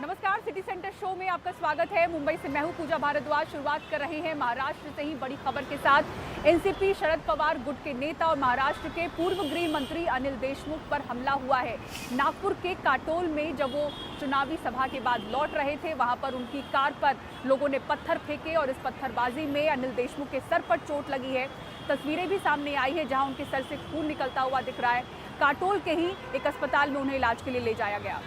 नमस्कार, city centre show में आपका स्वागत है। मुंबई से मैं हूं पूजा भारद्वाज। शुरुआत कर रहे हैं महाराष्ट्र से ही बड़ी खबर के साथ। एनसीपी शरद पवार गुट के नेता और महाराष्ट्र के पूर्व गृह मंत्री अनिल देशमुख पर हमला हुआ है। नागपुर के काटोल में जब वो चुनावी सभा के बाद लौट रहे थे, वहां पर उनकी कार पर लोगों ने पत्थर फेंके और इस पत्थरबाजी में अनिल देशमुख के सर पर चोट लगी है। तस्वीरें भी सामने आई है जहां उनके सर से खून निकलता हुआ दिख रहा है। काटोल के ही एक अस्पताल में उन्हें इलाज के लिए ले जाया गया।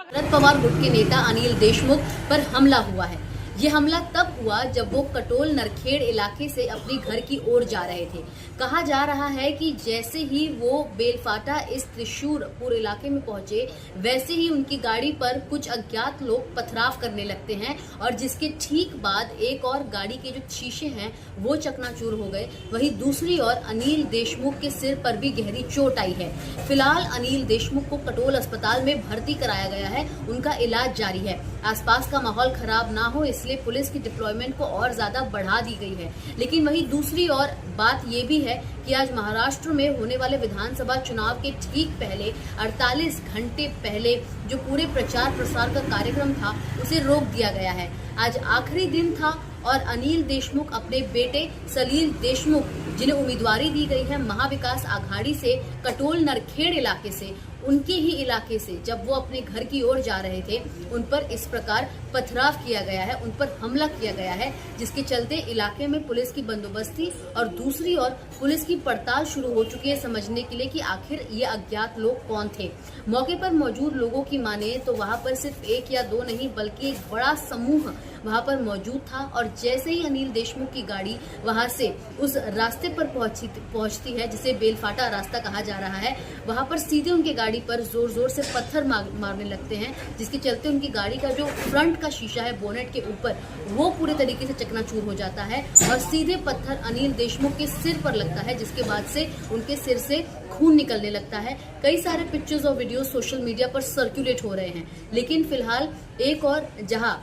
शरद पवार गुट के नेता अनिल देशमुख पर हमला हुआ है। ये हमला तब हुआ जब वो कटोल नरखेड़ इलाके से अपने घर की ओर जा रहे थे। कहा जा रहा है कि जैसे ही वो बेलफाटा इस त्रिशूरपुर इलाके में पहुंचे, वैसे ही उनकी गाड़ी पर कुछ अज्ञात लोग पथराव करने लगते हैं और जिसके ठीक बाद एक और गाड़ी के जो शीशे हैं वो चकनाचूर हो गए। वहीं दूसरी ओर अनिल देशमुख के सिर पर भी गहरी चोट आई है। फिलहाल अनिल देशमुख को कटोल अस्पताल में भर्ती कराया गया है। उनका इलाज जारी है। आसपास का माहौल खराब ना हो इसलिए पुलिस की डिप्लॉयमेंट को और ज्यादा बढ़ा दी गई है। लेकिन वहीं दूसरी ओर बात ये भी है कि आज महाराष्ट्र में होने वाले विधानसभा चुनाव के ठीक पहले 48 घंटे पहले जो पूरे प्रचार प्रसार का कार्यक्रम था उसे रोक दिया गया है। आज आखिरी दिन था और अनिल देशमुख अपने बेटे सलील देशमुख, जिन्हें उम्मीदवारी दी गई है महाविकास आघाड़ी से कटोल नरखेड़ इलाके से, उनके ही इलाके से जब वो अपने घर की ओर जा रहे थे, उन पर इस प्रकार पथराव किया गया है, उन पर हमला किया गया है, जिसके चलते इलाके में पुलिस की बंदोबस्ती और दूसरी ओर पुलिस की पड़ताल शुरू हो चुकी है समझने के लिए कि आखिर ये अज्ञात लोग कौन थे। मौके पर मौजूद लोगों की माने तो वहां पर सिर्फ एक या दो नहीं बल्कि एक बड़ा समूह वहां पर मौजूद था और जैसे ही अनिल देशमुख की गाड़ी वहां से उस रास्ते पर पहुंचती है जिसे बेलफाटा रास्ता कहा जा रहा है, वहां पर सीधे उनकी गाड़ी पर जोर जोर से पत्थर मारने लगते हैं, जिसके चलते उनकी गाड़ी का जो फ्रंट का शीशा है बोनेट के ऊपर वो पूरे तरीके से चकनाचूर हो जाता है और सीधे पत्थर अनिल देशमुख के सिर पर लगता है, जिसके बाद से उनके सिर से खून निकलने लगता है। कई सारे पिक्चर्स और वीडियो सोशल मीडिया पर सर्कुलेट हो रहे हैं। लेकिन फिलहाल एक और जहां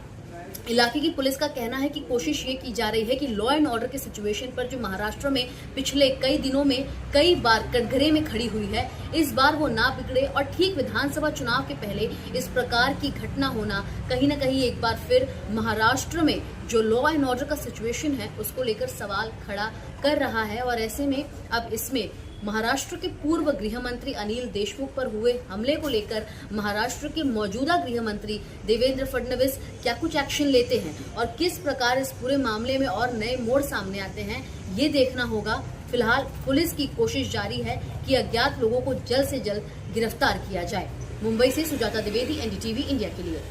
इलाके की पुलिस का कहना है कि कोशिश ये की जा रही है कि लॉ एंड ऑर्डर के सिचुएशन पर जो महाराष्ट्र में पिछले कई दिनों में कई बार कटघरे में खड़ी हुई है, इस बार वो ना बिगड़े और ठीक विधानसभा चुनाव के पहले इस प्रकार की घटना होना कहीं न कहीं एक बार फिर महाराष्ट्र में जो लॉ एंड ऑर्डर का सिचुएशन है उसको लेकर सवाल खड़ा कर रहा है। और ऐसे में अब इसमें महाराष्ट्र के पूर्व गृह मंत्री अनिल देशमुख पर हुए हमले को लेकर महाराष्ट्र के मौजूदा गृह मंत्री देवेंद्र फडणवीस क्या कुछ एक्शन लेते हैं और किस प्रकार इस पूरे मामले में और नए मोड़ सामने आते हैं, ये देखना होगा। फिलहाल पुलिस की कोशिश जारी है कि अज्ञात लोगों को जल्द से जल्द गिरफ्तार किया जाए। मुंबई से सुजाता द्विवेदी, एनडीटीवी इंडिया के लिए।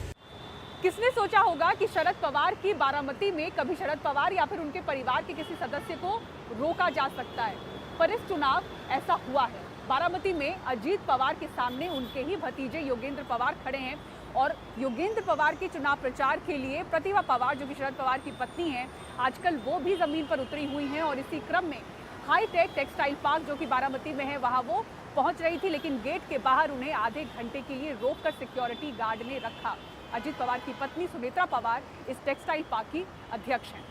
किसने सोचा होगा कि शरद पवार की बारामती में कभी शरद पवार या फिर उनके परिवार के किसी सदस्य को रोका जा सकता है, पर इस चुनाव ऐसा हुआ है। बारामती में अजीत पवार के सामने उनके ही भतीजे योगेंद्र पवार खड़े हैं और योगेंद्र पवार के चुनाव प्रचार के लिए प्रतिभा पवार, जो कि शरद पवार की पत्नी हैं, आजकल वो भी जमीन पर उतरी हुई हैं और इसी क्रम में हाईटेक टेक्सटाइल पार्क जो कि बारामती में है वहां वो पहुंच रही थी, लेकिन गेट के बाहर उन्हें आधे घंटे के लिए रोककर सिक्योरिटी गार्ड ने रखा। अजीत पवार की पत्नी सुनेत्रा पवार इस टेक्सटाइल पार्क की अध्यक्ष हैं।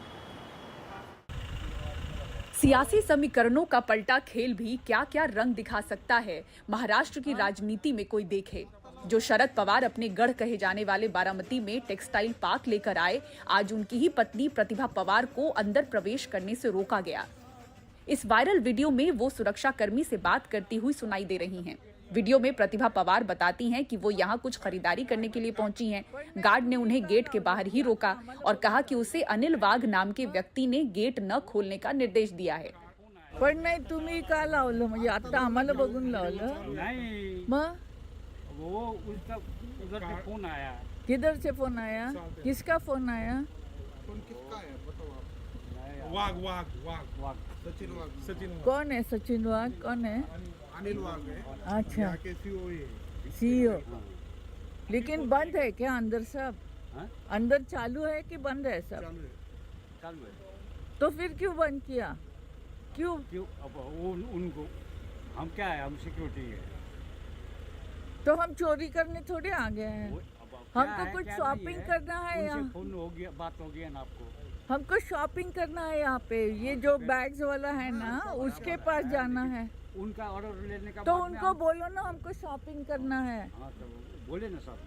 सियासी समीकरणों का पलटा खेल भी क्या क्या रंग दिखा सकता है महाराष्ट्र की राजनीति में कोई देखे। जो शरद पवार अपने गढ़ कहे जाने वाले बारामती में टेक्सटाइल पार्क लेकर आए, आज उनकी ही पत्नी प्रतिभा पवार को अंदर प्रवेश करने से रोका गया। इस वायरल वीडियो में वो सुरक्षा कर्मी से बात करती हुई सुनाई दे रही हैं। वीडियो में प्रतिभा पवार बताती हैं कि वो यहाँ कुछ खरीदारी करने के लिए पहुंची हैं। गार्ड ने उन्हें गेट के बाहर ही रोका और कहा कि उसे अनिल वाघ नाम के व्यक्ति ने गेट न खोलने का निर्देश दिया है। पण नाही, तुम्ही का लावलं? म्हणजे आता आम्हाला बघून लावलं? नहीं, मग वो उसका उधर से फोन आया। किधर से फोन आया? किसका फोन आया? वाघ वाघ वाघ वाघ सचिन वाघ सचिन वाघ कौन है सचिन वाघ? कौन है? अनिल वाघ है, अच्छा, यहाँ के सीईओ है। सीईओ। लेकिन बंद है क्या अंदर सब? हाँ? अंदर चालू है कि बंद है सब? चालू है। चालू है। तो फिर क्यों बंद किया? क्यों? क्यों? अब वो उनको हम क्या है, हम सिक्योरिटी है। तो हम चोरी करने थोड़े आ गए हैं। अब क्या हमको है, कुछ क्या शॉपिंग नहीं है। करना है उनसे यहाँ। फोन हो गया, बात हो गया ना आपको। हमको शॉपिंग करना है यहाँ पे। ये जो बैग्स वाला है ना, उसके पास जाना है। उनका ऑर्डर लेने का तो बाद में उनको बोलो ना हमको शॉपिंग करना है। हाँ तो बोले ना साहब।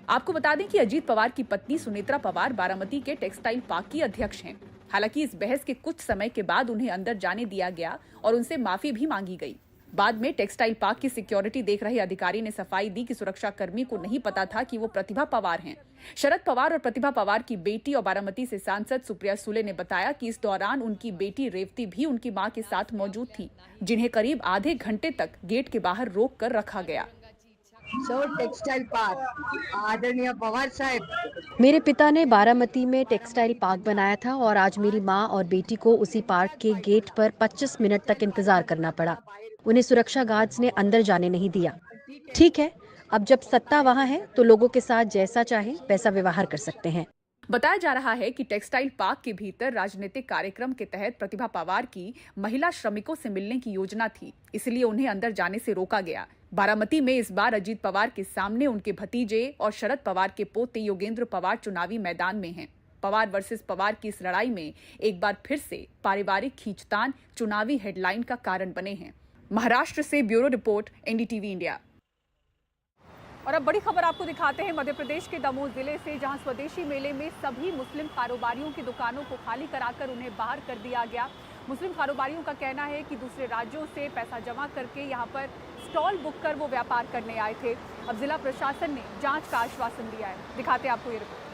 आपको बता दें कि अजीत पवार की पत्नी सुनेत्रा पवार बारामती के टेक्सटाइल पार्क की अध्यक्ष हैं। हालांकि इस बहस के कुछ समय के बाद उन्हें अंदर जाने दिया गया और उनसे माफी भी मांगी गई। बाद में टेक्सटाइल पार्क की सिक्योरिटी देख रहे अधिकारी ने सफाई दी कि सुरक्षा कर्मी को नहीं पता था कि वो प्रतिभा पवार हैं। शरद पवार और प्रतिभा पवार की बेटी और बारामती से सांसद सुप्रिया सुले ने बताया कि इस दौरान उनकी बेटी रेवती भी उनकी मां के साथ मौजूद थी, जिन्हें करीब आधे घंटे तक गेट के बाहर रोक कर रखा गया। टेक्सटाइल पार्क आदरणीय पवार साहब, मेरे पिता ने बारामती में टेक्सटाइल पार्क बनाया था और आज मेरी माँ और बेटी को उसी पार्क के गेट पर 25 मिनट तक इंतजार करना पड़ा। उन्हें सुरक्षा गार्ड्स ने अंदर जाने नहीं दिया। ठीक है, अब जब सत्ता वहाँ है तो लोगों के साथ जैसा चाहे वैसा व्यवहार कर सकते हैं। बताया जा रहा है कि टेक्सटाइल पार्क के भीतर राजनीतिक कार्यक्रम के तहत प्रतिभा पवार की महिला श्रमिकों से मिलने की योजना थी, इसलिए उन्हें अंदर जाने से रोका गया। बारामती में इस बार अजीत पवार के सामने उनके भतीजे और शरद पवार के पोते योगेंद्र पवार चुनावी मैदान में हैं। पवार वर्सेस पवार की इस लड़ाई में एक बार फिर से पारिवारिक खींचतान चुनावी हेडलाइन का कारण बने हैं। महाराष्ट्र से ब्यूरो रिपोर्ट, एनडीटीवी इंडिया। और अब बड़ी खबर आपको दिखाते हैं मध्य प्रदेश के दमोह जिले से, जहां स्वदेशी मेले में सभी मुस्लिम कारोबारियों की दुकानों को खाली कराकर उन्हें बाहर कर दिया गया। मुस्लिम कारोबारियों का कहना है कि दूसरे राज्यों से पैसा जमा करके यहां पर स्टॉल बुक कर वो व्यापार करने आए थे। अब जिला प्रशासन ने जांच का आश्वासन दिया है। दिखाते हैं आपको ये रिपोर्ट।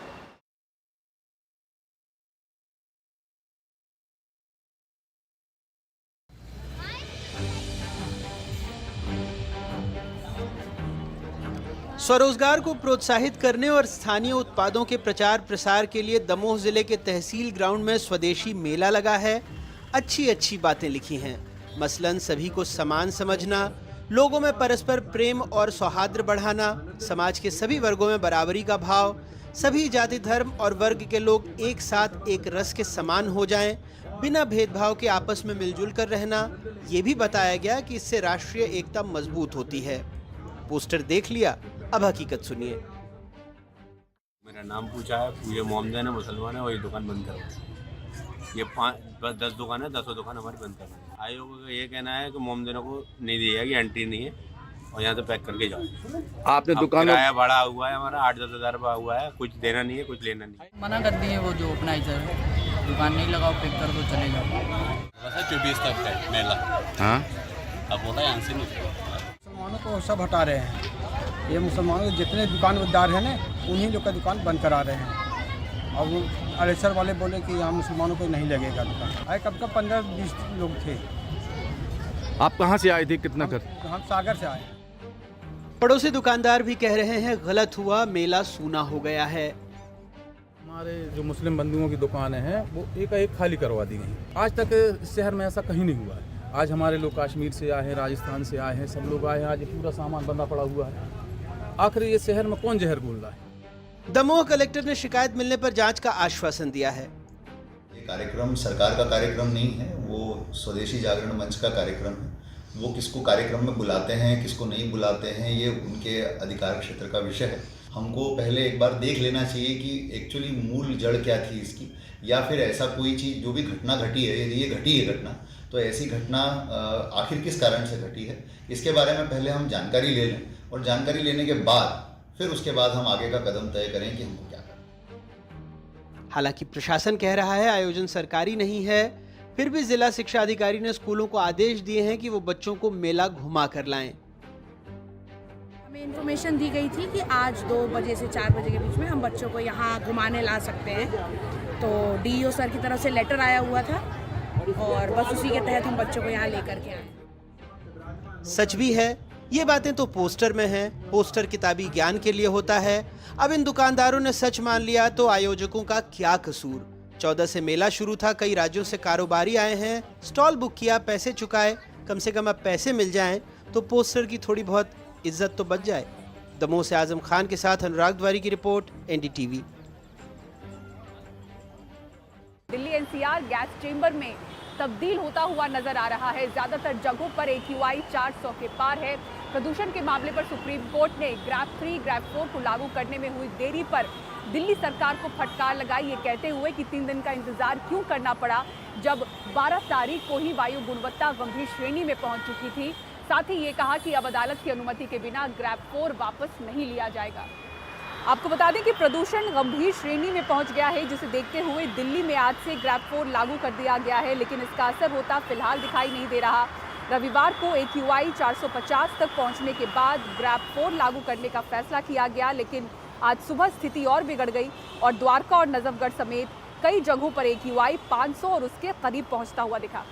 स्वरोजगार को प्रोत्साहित करने और स्थानीय उत्पादों के प्रचार प्रसार के लिए दमोह जिले के तहसील ग्राउंड में स्वदेशी मेला लगा है। अच्छी अच्छी बातें लिखी हैं, मसलन सभी को समान समझना, लोगों में परस्पर प्रेम और सौहार्द बढ़ाना, समाज के सभी वर्गों में बराबरी का भाव, सभी जाति धर्म और वर्ग के लोग एक साथ एक रस के समान हो जाएं, बिना भेदभाव के आपस में मिलजुल कर रहना। ये भी बताया गया कि इससे राष्ट्रीय एकता मजबूत होती है। पोस्टर देख लिया, अब हकीकत सुनिए। मेरा नाम पूछा है, ये मोहम्मद है, मुसलमान है, और ये दुकान बंद करो। ये 10 दुकान है, 10 दुकान हमारी बंद करो। आयोग का ये कहना है कि मोहम्मदनों को नहीं दी जाएगी, एंट्री नहीं है और यहाँ से पैक करके जाओ। आपने दुकान किराया भाड़ा हुआ है हमारा 8-10 हज़ार रुपया हुआ है, कुछ देना नहीं है, कुछ लेना नहीं है। मना कर दिए वो जो ऑर्गेनाइजर है, दुकान नहीं लगाओ, पैक कर दो, चले जाओ। 24 तक है मेला। हाँ, अब बोला यहाँ से नहीं। मुसलमानों को सब हटा रहे हैं। ये मुसलमानों के जितने दुकानदार हैं ना, उन्हीं लोग का दुकान बंद करा रहे हैं। और वो अलेसर वाले बोले कि यहाँ मुसलमानों को नहीं लगेगा दुकान। आए कब 15-20 लोग थे। आप कहाँ से आए थे, कितना कर? हम सागर से आए। पड़ोसी दुकानदार भी कह रहे हैं गलत हुआ, मेला सूना हो गया है। हमारे जो मुस्लिम बंधुओं की दुकानें हैं वो एक खाली करवा दी गई। आज तक शहर में ऐसा कहीं नहीं हुआ है। आज हमारे लोग कश्मीर से आए हैं, राजस्थान से आए हैं, सब लोग आए हैं। आज ये पूरा सामान बंदा पड़ा हुआ है। आखिर ये शहर में कौन जहर घोल रहा है? दमोह कलेक्टर ने शिकायत मिलने पर जांच का आश्वासन दिया है। ये कार्यक्रम सरकार का कार्यक्रम नहीं है, वो स्वदेशी जागरण मंच का कार्यक्रम है। वो किसको कार्यक्रम में बुलाते हैं, किसको नहीं बुलाते हैं, ये उनके अधिकार क्षेत्र का विषय है। हमको पहले एक बार देख लेना चाहिए कि एक्चुअली मूल जड़ क्या थी इसकी, या फिर ऐसा कोई चीज़ जो भी घटना घटी है, यदि ये घटी है घटना, तो ऐसी घटना आखिर किस कारण से घटी है, इसके बारे में पहले हम जानकारी ले लें और जानकारी लेने के बाद फिर उसके बाद हम आगे का कदम तय करें कि हमको क्या करना। हालांकि प्रशासन कह रहा है आयोजन सरकारी नहीं है, फिर भी जिला शिक्षा अधिकारी ने स्कूलों को आदेश दिए हैं कि वो बच्चों को मेला घुमा कर लाएं। हमें इन्फॉर्मेशन दी गई थी कि आज 2 बजे से 4 बजे के बीच में हम बच्चों को यहाँ घुमाने ला सकते हैं। तो डीईओ सर की तरफ से लेटर आया हुआ था और बस उसी के तहत हम बच्चों को यहाँ लेकर के आए। सच भी है, ये बातें तो पोस्टर में हैं। पोस्टर किताबी ज्ञान के लिए होता है। अब इन दुकानदारों ने सच मान लिया तो आयोजकों का क्या कसूर। 14 से मेला शुरू था, कई राज्यों से कारोबारी आए हैं, स्टॉल बुक किया, पैसे चुकाए। कम से कम अब पैसे मिल जाएं तो पोस्टर की थोड़ी बहुत इज्जत तो बच जाए। दमोह से आजम खान के साथ अनुराग द्वारी की report, NDTV. Delhi NCR gas chamber में तब्दील होता हुआ नजर आ रहा है। ज्यादातर जगहों पर AQI 400 के पार है। प्रदूषण के मामले पर सुप्रीम कोर्ट ने ग्रैप 3, ग्रैप 4 को लागू करने में हुई देरी पर दिल्ली सरकार को फटकार लगाई, ये कहते हुए कि 3 दिन का इंतजार क्यों करना पड़ा जब 12 तारीख को ही वायु गुणवत्ता गंभीर श्रेणी में पहुंच चुकी थी। साथ ही ये कहा कि अब अदालत की अनुमति के बिना ग्रैप 4 वापस नहीं लिया जाएगा। आपको बता दें कि प्रदूषण गंभीर श्रेणी में पहुंच गया है, जिसे देखते हुए दिल्ली में आज से ग्रैप 4 लागू कर दिया गया है, लेकिन इसका असर होता फिलहाल दिखाई नहीं दे रहा। रविवार को AQI 450 तक पहुंचने के बाद ग्रैप 4 लागू करने का फैसला किया गया, लेकिन आज सुबह स्थिति और बिगड़ गई और द्वारका और नजफगढ़ समेत कई जगहों पर AQI 500 और उसके करीब पहुंचता हुआ दिखा।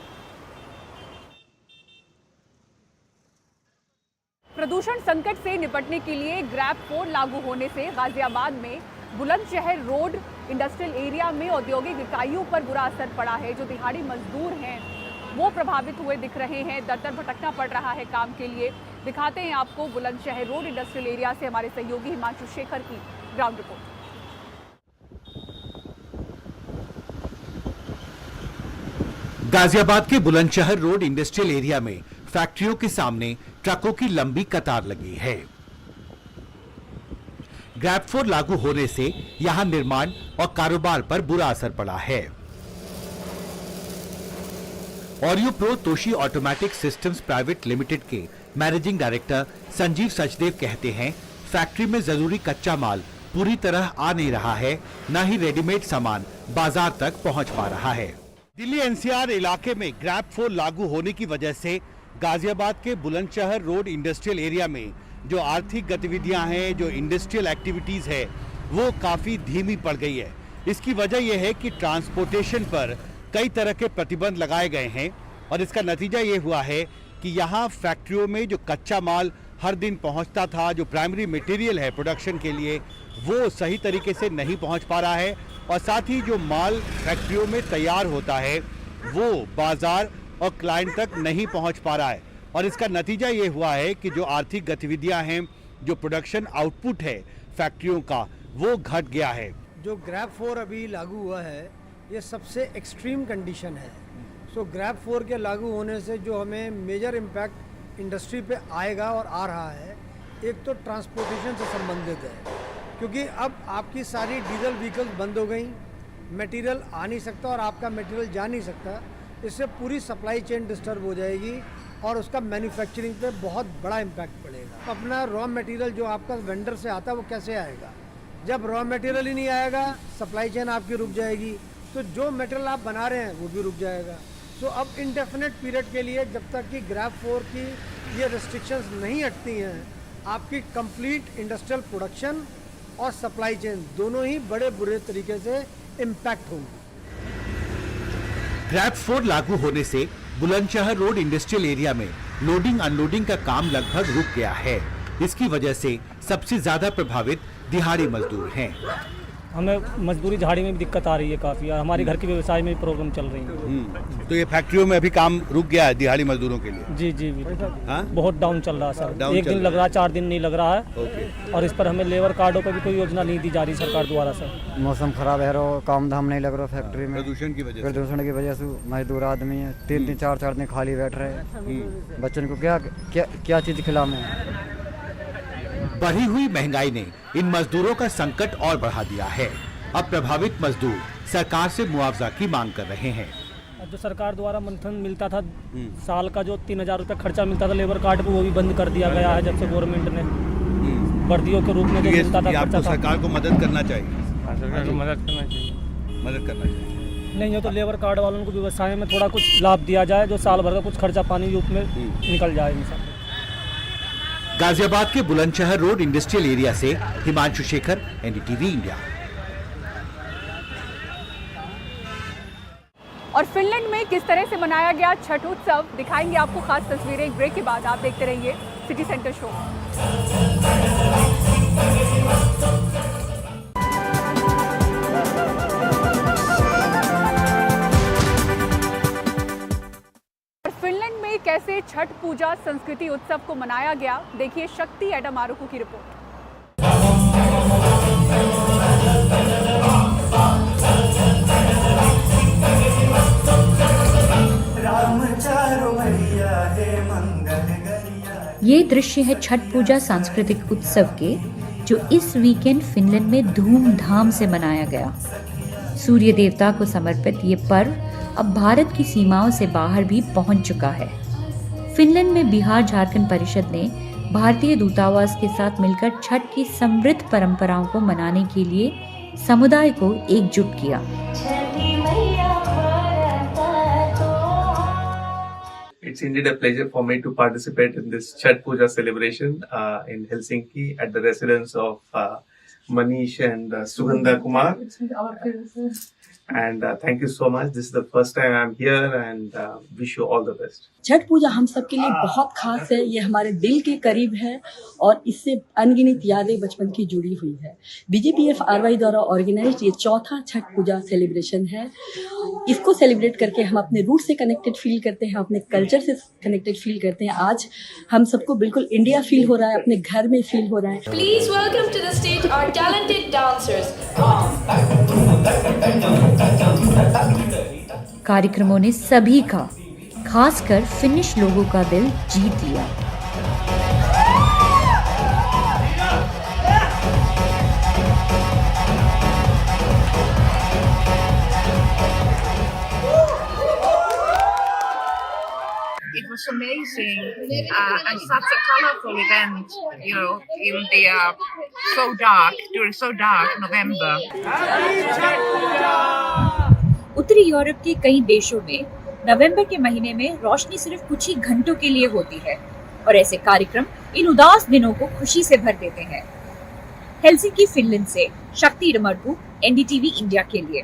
प्रदूषण संकट से निपटने के लिए ग्रैप 4 लागू होने से गाजियाबाद में बुलंदशहर रोड इंडस्ट्रियल एरिया में औद्योगिक इकाइयों पर बुरा असर पड़ा है। जो दिहाड़ी मजदूर हैं वो प्रभावित हुए दिख रहे हैं, दर दर भटकना पड़ रहा है काम के लिए। दिखाते हैं आपको बुलंदशहर रोड इंडस्ट्रियल एरिया से हमारे सहयोगी हिमांशु शेखर की ग्राउंड रिपोर्ट। गाजियाबाद के बुलंदशहर रोड इंडस्ट्रियल एरिया में फैक्ट्रियों के सामने ट्रकों की लंबी कतार लगी है। ग्रैप 4 लागू होने से यहां निर्माण और कारोबार पर बुरा असर पड़ा है। Oreo pro Toshi automatic systems private limited के मैनेजिंग डायरेक्टर संजीव सचदेव कहते हैं, फैक्ट्री में जरूरी कच्चा माल पूरी तरह आ नहीं रहा है, न ही रेडीमेड सामान बाजार तक पहुंच पा रहा है। दिल्ली NCR इलाके में ग्रैप 4 लागू होने की वजह से गाजियाबाद के बुलंदशहर रोड इंडस्ट्रियल एरिया में जो आर्थिक गतिविधियां हैं, जो इंडस्ट्रियल एक्टिविटीज है, वो काफी धीमी पड़ गई है। इसकी वजह यह है कि ट्रांसपोर्टेशन पर कई तरह के प्रतिबंध लगाए गए हैं और इसका नतीजा ये हुआ है कि यहाँ फैक्ट्रियों में जो कच्चा माल हर दिन पहुँचता था, जो प्राइमरी मटेरियल है प्रोडक्शन के लिए, वो सही तरीके से नहीं पहुँच पा रहा है और साथ ही जो माल फैक्ट्रियों में तैयार होता है वो बाजार और क्लाइंट तक नहीं पहुँच पा रहा है और इसका नतीजा ये हुआ है कि जो आर्थिक गतिविधियाँ हैं, जो प्रोडक्शन आउटपुट है फैक्ट्रियों का, वो घट गया है। जो ग्रैप 4 अभी लागू हुआ है ये सबसे एक्सट्रीम कंडीशन है। सो ग्रैप 4 के लागू होने से जो हमें मेजर इम्पैक्ट इंडस्ट्री पे आएगा और आ रहा है, एक तो ट्रांसपोर्टेशन से संबंधित है, क्योंकि अब आपकी सारी डीजल व्हीकल्स बंद हो गई, मटेरियल आ नहीं सकता और आपका मटेरियल जा नहीं सकता। इससे पूरी सप्लाई चेन डिस्टर्ब हो जाएगी और उसका मैन्युफैक्चरिंग पे बहुत बड़ा इम्पैक्ट पड़ेगा। अपना रॉ मटेरियल जो आपका वेंडर से आता है वो कैसे आएगा? जब रॉ मटेरियल ही नहीं आएगा, सप्लाई चेन आपकी रुक जाएगी, तो जो मटेरियल आप बना रहे हैं वो भी रुक जाएगा। तो अब इंडेफिनेट पीरियड के लिए जब तक कि ग्रैप 4 की ये रेस्ट्रिक्शंस नहीं हटती हैं, आपकी कंप्लीट इंडस्ट्रियल प्रोडक्शन और सप्लाई चेन दोनों ही बड़े बुरे तरीके से इम्पैक्ट होंगी। ग्रैप 4 लागू होने से बुलंदशहर रोड इंडस्ट्रियल एरिया में लोडिंग अनलोडिंग का काम लगभग रुक गया है। इसकी वजह से सबसे ज्यादा प्रभावित दिहाड़ी मजदूर हैं। हमें मजदूरी झाड़ी में भी दिक्कत आ रही है काफ़ी, और हमारे घर के व्यवसाय में भी प्रॉब्लम चल रही है। तो ये फैक्ट्रियों में अभी काम रुक गया है दिहाड़ी मजदूरों के लिए? जी जी हाँ? बहुत डाउन चल रहा है सर। एक दिन लग रहा है, 4 दिन नहीं लग रहा है। और इस पर हमें लेबर कार्डों पर भी कोई योजना नहीं दी जा रही सरकार द्वारा सर। मौसम खराब है, काम धाम नहीं लग रहा फैक्ट्री में, प्रदूषण की वजह से मजदूर आदमी है 3-3 4-4 दिन खाली बैठ रहे। बच्चों को क्या चीज़ खिलाएं? बढ़ी हुई महंगाई ने इन मजदूरों का संकट और बढ़ा दिया है। अब प्रभावित मजदूर सरकार से मुआवजा की मांग कर रहे हैं। जो सरकार द्वारा मंथन मिलता था, साल का जो 3000 रुपये खर्चा मिलता था लेबर कार्ड पे, वो भी बंद कर दिया गया है जब से गवर्नमेंट ने वर्दियों के रूप में जो मिलता था। आपको सरकार को मदद करना चाहिए, सरकार को मदद करना चाहिए। नहीं हो तो लेबर कार्ड वालों को व्यवसाय में थोड़ा कुछ लाभ दिया जाए, जो साल भर का कुछ खर्चा पानी रूप में निकल जाए इनसे। गाजियाबाद के बुलंदशहर रोड इंडस्ट्रियल एरिया से हिमांशु शेखर, NDTV इंडिया। और फिनलैंड में किस तरह से मनाया गया छठ उत्सव, दिखाएंगे आपको खास तस्वीरें एक ब्रेक के बाद। आप देखते रहिए सिटी सेंटर शो। फिनलैंड में कैसे छठ पूजा संस्कृति उत्सव को मनाया गया, देखिए शक्ति एडम आरुकू की रिपोर्ट। ये दृश्य है छठ पूजा सांस्कृतिक उत्सव के, जो इस वीकेंड फिनलैंड में धूमधाम से मनाया गया। सूर्य देवता को समर्पित ये पर्व अब भारत की सीमाओं से बाहर भी पहुंच चुका है। फिनलैंड में बिहार झारखंड परिषद ने भारतीय दूतावास के साथ मिलकर छठ की समृद्ध परंपराओं को मनाने के लिए समुदाय को एकजुट किया। It's indeed a pleasure for me to participate in this Chhath Puja celebration in Helsinki at the residence of Manish and Sugandha Kumar. And thank you so much. This is the first time I'm here and wish you all the best. Chhath पूजा हम सब के लिए बहुत खास है। ये हमारे दिल के करीब है और इससे अनगिनत यादें बचपन की जुड़ी हुई है। BJPF-RY द्वारा ऑर्गेनाइज्ड ये चौथा छठ पूजा सेलिब्रेशन है। इसको सेलिब्रेट करके हम अपने रूट से कनेक्टेड फील करते हैं, अपने कल्चर से कनेक्टेड फील करते हैं। आज हम सबको बिल्कुल इंडिया फील हो रहा है, अपने घर में फील हो रहा है। Please welcome to the stage our talented dancers. कार्यक्रमों ने सभी का, खासकर फिनिश लोगों का दिल जीत लिया। It was amazing and such a colorful event, you know, in the during so dark November. उत्तरी यूरोप के कई देशों में नवंबर के महीने में रोशनी सिर्फ कुछ ही घंटों के लिए होती है और ऐसे कार्यक्रम इन उदास दिनों को खुशी से भर देते हैं। हेलसिंकी फिनलैंड से शक्ति रमरपू, NDTV इंडिया के लिए।